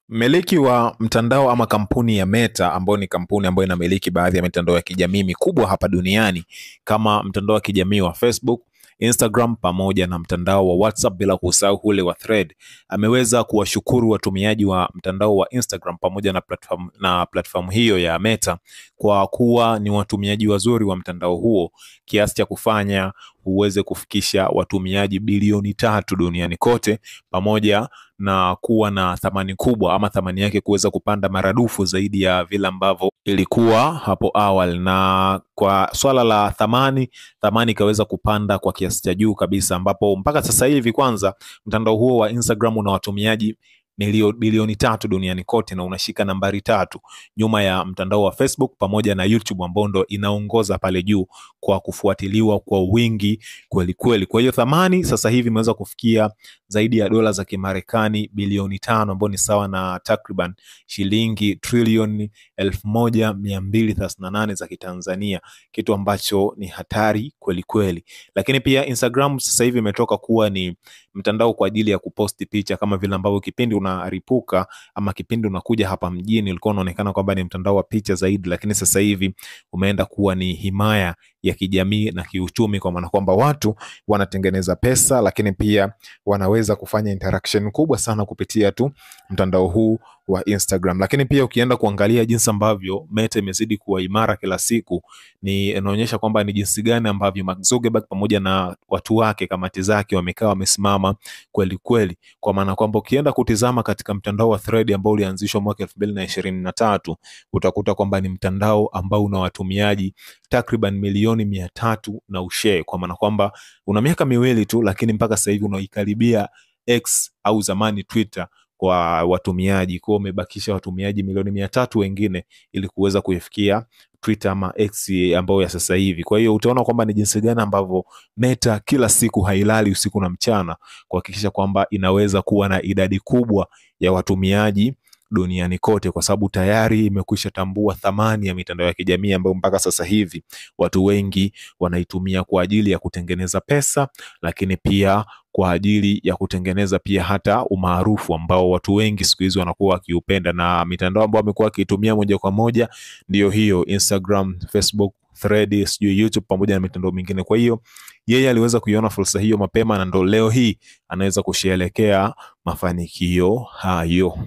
Mmiliki wa mtandao ama kampuni ya Meta, ambayo ni kampuni ambayo inamiliki baadhi ya mitandao ya kijamii mikubwa hapa duniani kama mtandao wa kijamii wa Facebook, Instagram pamoja na mtandao wa WhatsApp, bila kusahau ule wa Thread, ameweza kuwashukuru watumiaji wa mtandao wa Instagram pamoja na platform hiyo ya Meta kwa kuwa ni watumiaji wazuri wa mtandao huo, kiasi cha kufanya uweze kufikisha watumiaji bilioni 3 duniani kote, pamoja na kuwa na thamani kubwa ama thamani yake kuweza kupanda maradufu zaidi ya vile ambavyo ilikuwa hapo awali. Na kwa swala la thamani ikaweza kupanda kwa kiasi cha juu kabisa, ambapo mpaka sasa hivi kwanza mtandao huo wa Instagram una watumiaji bilioni 3 duniani kote na unashika nambari 3 nyuma ya mtandao wa Facebook pamoja na YouTube, ambao ndo inaongoza pale juu kwa kufuatiliwa kwa wingi kweli kweli. Kwa hiyo thamani sasa hivi imeweza kufikia zaidi ya dola za Kimarekani bilioni 5, ambao ni sawa na takriban shilingi trilioni 1238 za Kitanzania, kitu ambacho ni hatari kweli kweli. Lakini pia Instagram sasa hivi imetoka kuwa ni mtandao kwa ajili ya kuposti picha, kama vile ambavyo kipindi unaripuka ama kipindi unakuja hapa mjini ulikuwa unaonekana kwamba ni mtandao wa picha zaidi, lakini sasa hivi umeenda kuwa ni himaya ya kijamii na kiuchumi, kwa maana kwamba watu wanatengeneza pesa, lakini pia wanaweza kufanya interaction kubwa sana kupitia tu mtandao huu wa Instagram. Lakini pia ukienda kuangalia jinsi ambavyo Meta imezidi kuwa imara kila siku, ni inaonyesha kwamba ni jinsi gani ambavyo Mark Zuckerberg pamoja na watu wake, kamati zake, wamekaa wamesimama kweli kweli, kwa maana kwamba ukienda kutizama katika mtandao wa Thread ambao ulianzishwa mwaka 2023 utakuta kwamba ni mtandao ambao una watumiaji takriban milioni 300 na ushare, kwa maana kwamba una miaka miwili tu, lakini mpaka sasa hivi unaikaribia X au zamani Twitter kwa watumiaji. Kwa umebakisha watumiaji milioni 300 wengine ili kuweza kuifikia Twitter ama X ambayo ya sasa hivi. Kwa hiyo utaona kwamba ni jinsi gani ambavyo Meta kila siku hailali usiku na mchana kuhakikisha kwamba inaweza kuwa na idadi kubwa ya watumiaji duniani kote, kwa sababu tayari imekwisha tambua thamani ya mitandao ya kijamii ambayo mpaka sasa hivi watu wengi wanaitumia kwa ajili ya kutengeneza pesa, lakini pia kwa ajili ya kutengeneza pia hata umaarufu ambao watu wengi siku hizi wanakuwa wakiupenda. Na mitandao ambayo wamekuwa wakiitumia moja kwa moja ndio hiyo Instagram, Facebook, Thread, YouTube pamoja na mitandao mingine. Kwa hiyo yeye aliweza kuiona fursa hiyo mapema, na ndo leo hii anaweza kusherehekea mafanikio hayo.